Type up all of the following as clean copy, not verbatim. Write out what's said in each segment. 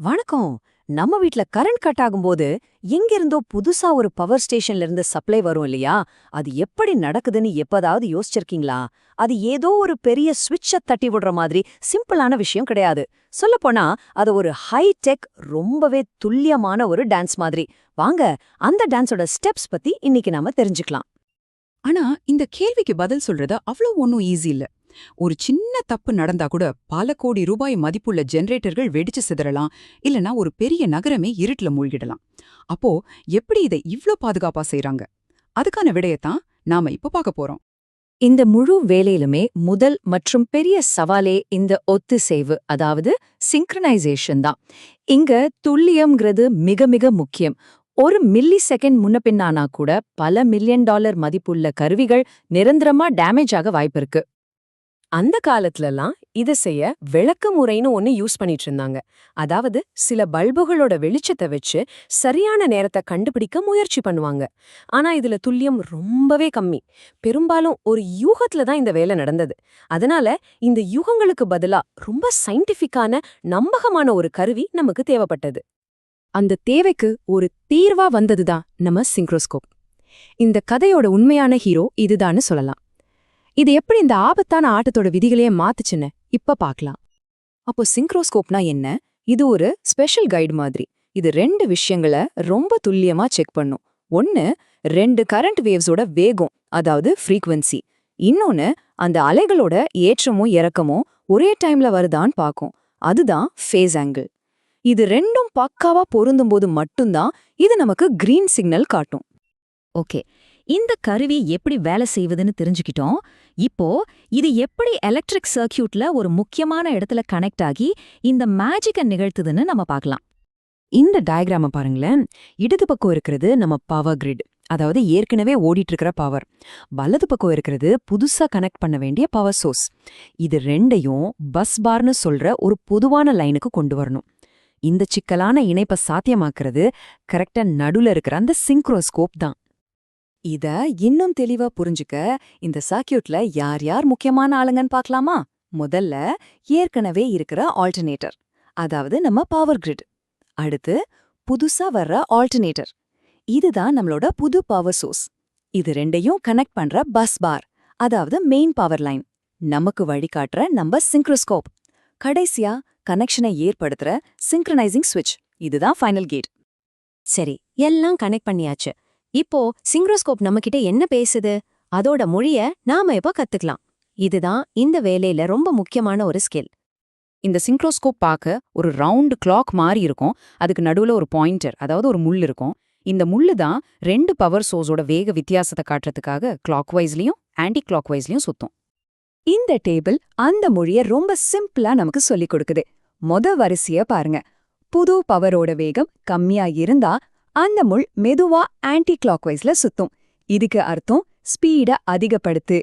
வணக்கம். நம்ம வீட்ல கரண்ட் கட் ஆகும்போது எங்கிருந்தோ புதுசா ஒரு பவர் ஸ்டேஷன்ல இருந்து சப்ளை வரும் இல்லையா? அது எப்படி நடக்குதுன்னு எப்பதாவது யோசிச்சிருக்கீங்களா? அது ஏதோ ஒரு பெரிய ஸ்விட்ச தட்டி விடுற மாதிரி சிம்பிளான விஷயம் கிடையாது. சொல்லப்போனா அது ஒரு ஹை டெக் ரொம்பவே துல்லியமான ஒரு டான்ஸ் மாதிரி. வாங்க அந்த டான்ஸோட ஸ்டெப்ஸ் பத்தி இன்னைக்கு நாம தெரிஞ்சுக்கலாம். ஆனா இந்த கேள்விக்கு பதில் சொல்றது அவ்வளவு ஒன்னும் ஈஸி இல்ல. ஒரு சின்ன தப்பு நடந்தா கூட பல கோடி ரூபாய் மதிப்புள்ள ஜெனரேட்டர்கள் வெடிச்சு சிதறலாம், இல்லனா ஒரு பெரிய நகரமே இருட்டுல மூழ்கிடலாம். அப்போ எப்படி இதை இவ்ளோ பாதுகாப்பா செய்றாங்க? அதுக்கான விடையத்தான் நாம இப்ப பார்க்க போறோம். இந்த முழு வேலையிலுமே முதல் மற்றும் பெரிய சவாலே இந்த ஒத்திசைவு, அதாவது சிங்க்ரனைசேஷன் தான். இங்க துல்லியம்ங்கிறது மிக மிக முக்கியம். ஒரு மில்லி செகண்ட் முன்ன பின்னானா கூட பல மில்லியன் டாலர் மதிப்புள்ள கருவிகள் நிரந்தரமா டேமேஜ் ஆக வாய்ப்பிருக்கு. அந்த காலத்துலலாம் இத செய்ய விளக்கு முறைன்னு ஒன்னு யூஸ் பண்ணிட்டு இருந்தாங்க. அதாவது சில பல்புகளோட வெளிச்சத்தை வச்சு சரியான நேரத்தை கண்டுபிடிக்க முயற்சி பண்ணுவாங்க. ஆனா இதுல துல்லியம் ரொம்பவே கம்மி. பெரும்பாலும் ஒரு யூகத்துல தான் இந்த வேலை நடந்தது. அதனால இந்த யூகங்களுக்கு பதிலா ரொம்ப சயின்டிஃபிக்கான நம்பகமான ஒரு கருவி நமக்கு தேவைப்பட்டது. அந்த தேவைக்கு ஒரு தீர்வா வந்ததுதான் நம்ம சிங்க்ரோஸ்கோப். இந்த கதையோட உண்மையான ஹீரோ இதுதான்னு சொல்லலாம். இது எப்படி இந்த ஆபத்தான ஆட்டத்தோட விதிகளையே மாத்துச்சுன்னு இப்ப பார்க்கலாம். அப்போ சிங்க்ரோஸ்கோப்னா என்ன? இது ஒரு ஸ்பெஷல் கைடு மாதிரி. இது ரெண்டு விஷயங்களை ரொம்ப துல்லியமா செக் பண்ணும். ஒன்னு, ரெண்டு கரண்ட் வேவ்ஸோட வேகம், அதாவது ஃப்ரீக்வன்சி. இன்னொன்னு, அந்த அலைகளோட ஏற்றமோ இறக்கமோ ஒரே டைம்ல வருதான்னு பார்க்கும். அதுதான் ஃபேஸ் ஆங்கிள். இது ரெண்டும் பக்காவா பொருந்தும்போது மட்டும்தான் இது நமக்கு கிரீன் சிக்னல் காட்டும். ஓகே, இந்த கருவி எப்படி வேலை செய்வதுன்னு தெரிஞ்சுக்கிட்டோம். இப்போ இது எப்படி எலக்ட்ரிக் சர்க்கியூட்ல ஒரு முக்கியமான இடத்துல கனெக்ட் ஆகி இந்த மேஜிக்கை நிகழ்த்துதுன்னு நம்ம பார்க்கலாம். இந்த டயக்ராம பாருங்களேன். இடது பக்கம் இருக்கிறது நம்ம பவர் கிரிட், அதாவது ஏற்கனவே ஓடிட்டு இருக்கிற பவர். வலது பக்கம் இருக்கிறது புதுசா கனெக்ட் பண்ண வேண்டிய பவர் சோர்ஸ். இது ரெண்டையும் பஸ் பார்னு சொல்ற ஒரு பொதுவான லைனுக்கு கொண்டு வரணும். இந்த சிக்கலான இணைப்பை சாத்தியமாக்குறது கரெக்டா நடுல இருக்கிற அந்த சிங்க்ரோஸ்கோப் தான். இத இன்னும் தெளிவா புரிஞ்சுக்க இந்த சர்க்கியூட்ல யார் யார் முக்கியமான ஆளுங்கன்னு பார்க்கலாமா? முதல்ல ஏற்கனவே இருக்கிற ஆல்டர்னேட்டர், அதாவது நம்ம பவர் கிரிட். அடுத்து புதுசா வர்ற ஆல்டர்னேட்டர், இதுதான் நம்மளோட புது பவர் சோர்ஸ். இது ரெண்டையும் கனெக்ட் பண்ற பஸ் பார், அதாவது மெயின் பவர் லைன். நமக்கு வழிகாட்டுற நம்ம சிங்க்ரோஸ்கோப். கடைசியா கனெக்ஷனை ஏற்படுத்துற சிங்க்ரனைசிங் ஸ்விட்ச், இதுதான் ஃபைனல் கேட். சரி, எல்லாம் கனெக்ட் பண்ணியாச்சு. இப்போ சிங்க்ரோஸ்கோப் நம்மகிட்ட என்ன பேசுது? அதோட மொழிய நாம இப்ப கத்துக்கலாம். இதுதான் இந்த வேலையில ரொம்ப முக்கியமான ஒரு ஸ்கில். இந்த சிங்க்ரோஸ்கோப் பார்க்க ஒரு ரவுண்ட் கிளாக் மாதிரி இருக்கும். அதுக்கு நடுவுல ஒரு பாயிண்டர், அதாவது ஒரு முள் இருக்கும். இந்த முள்ளு தான் ரெண்டு பவர் சோர்ஸோட வேக வித்தியாசத்தை காட்டுறதுக்காக கிளாக் வைஸ்லயும் ஆன்டி கிளாக் வைஸ்லயும் சுத்தும். இந்த டேபிள் அந்த மொழிய ரொம்ப சிம்பிளா நமக்கு சொல்லிக் கொடுக்குது. வரிசைய பாருங்க. புது பவரோட வேகம் கம்மியா இருந்தா அந்த முள் மெதுவா ஆன்டி கிளாக் வைஸ்ல சுத்தும். இதுக்கு அர்த்தம் ஸ்பீட அதிகப்படுத்து.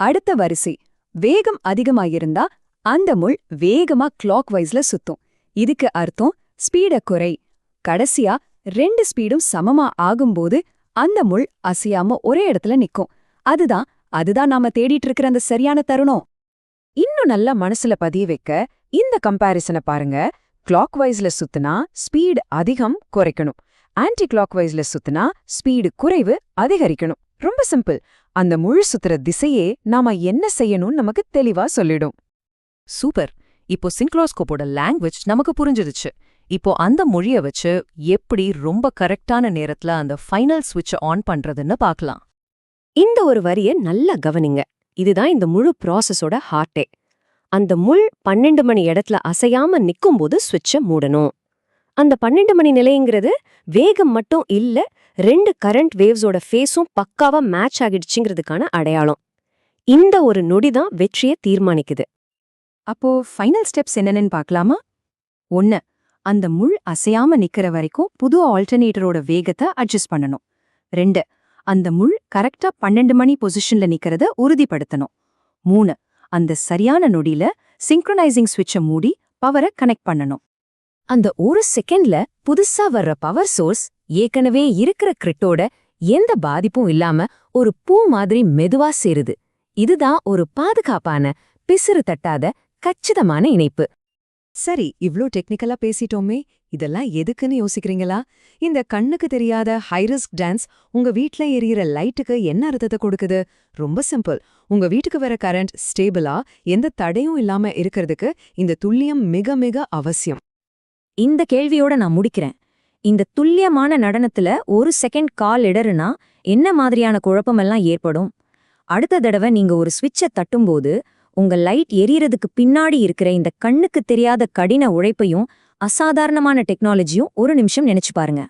அடுத்த வரிசை, வேகம் அதிகமாயிருந்தா அந்த முள் வேகமா கிளாக் வைஸ்ல சுத்தும். இதுக்கு அர்த்தம் ஸ்பீட குறை. கடைசியா ரெண்டு ஸ்பீடும் சமமா ஆகும்போது அந்த முள் அசையாம ஒரே இடத்துல நிக்கும். அதுதான் நாம தேடிட்டு இருக்கிற அந்த சரியான தருணம். இன்னும் நல்லா மனசுல பதிய வைக்க இந்த கம்பாரிசனை பாருங்க. கிளாக் வைஸ்ல சுத்துனா ஸ்பீடு அதிகம் குறைக்கணும், ஆன்டி கிளாக் வைஸ்ல சுத்துனா ஸ்பீடு குறைவு அதிகரிக்கணும். ரொம்ப சிம்பிள். அந்த முழு சுத்துற திசையே நாம என்ன செய்யணும்னு நமக்கு தெளிவா சொல்லிடும். சூப்பர். இப்போ சிங்க்ரோஸ்கோப்போட லாங்குவேஜ் நமக்கு புரிஞ்சிடுச்சு. இப்போ அந்த மொழிய வச்சு எப்படி ரொம்ப கரெக்டான நேரத்துல அந்த ஃபைனல் ஸ்விட்சை ஆன் பண்றதுன்னு பார்க்கலாம். இந்த ஒரு வரிய நல்லா கவனிங்க. இதுதான் இந்த முழு ப்ராசஸோட ஹார்ட்டே. அந்த முள் 12 மணி இடத்துல அசையாம நிக்கும்போது ஸ்விட்சை மூடணும். அந்த 12 மணி நிலைங்கிறது வேகம் மட்டும் இல்ல, ரெண்டு கரண்ட் வேவ்ஸோட ஃபேஸும் பக்காவா மேட்ச் ஆகிடுச்சுங்கிறதுக்கான அடையாளம். இந்த ஒரு நொடிதான் வெற்றியை தீர்மானிக்குது. அப்போ ஃபைனல் ஸ்டெப்ஸ் என்னன்னு பார்க்கலாமா? 1, அந்த முள் அசையாம நிக்கிற வரைக்கும் புது ஆல்டர்னேட்டரோட வேகத்தை அட்ஜஸ்ட் பண்ணணும். 2, அந்த முள் கரெக்டா 12 மணி பொசிஷன்ல நிக்கிறத உறுதிப்படுத்தணும். 3, அந்த சரியான நொடியில சிங்க்ரனைசிங் ஸ்விட்சை மூடி பவரை கனெக்ட் பண்ணணும். அந்த ஒரு செகண்ட்ல புதுசா வர்ற பவர் சோர்ஸ் ஏற்கனவே இருக்கிற கிரிட்டோட எந்த பாதிப்பும் இல்லாம ஒரு பூ மாதிரி மெதுவா சேருது. இதுதான் ஒரு பாதுகாப்பான, பிசுறு தட்டாத, கச்சிதமான இணைப்பு. சரி, இவ்ளோ டெக்னிக்கலா பேசிட்டோமே, இதெல்லாம் எதுக்குன்னு யோசிக்கிறீங்களா? இந்த கண்ணுக்கு தெரியாத ஹை ரிஸ்க் டான்ஸ் உங்க வீட்ல எரியிற லைட்டுக்கு என்ன அர்த்தத்தை கொடுக்குது? ரொம்ப சிம்பிள். உங்க வீட்டுக்கு வர கரண்ட் ஸ்டேபிளா, எந்த தடையும் இல்லாம இருக்கிறதுக்கு இந்த துல்லியம் மிக மிக அவசியம். இந்த கேள்வியோட நான் முடிக்கிறேன். இந்த துல்லியமான நடனத்துல ஒரு செகண்ட் கால் இடறுனா என்ன மாதிரியான குழப்பமெல்லாம் ஏற்படும்? அடுத்த தடவை நீங்க ஒரு ஸ்விட்சை தட்டும்போது உங்க லைட் எரியறதுக்கு பின்னாடி இருக்கிற இந்த கண்ணுக்கு தெரியாத கடின உழைப்பையும் அசாதாரணமான டெக்னாலஜியும் ஒரு நிமிஷம் நினைச்சு பாருங்க.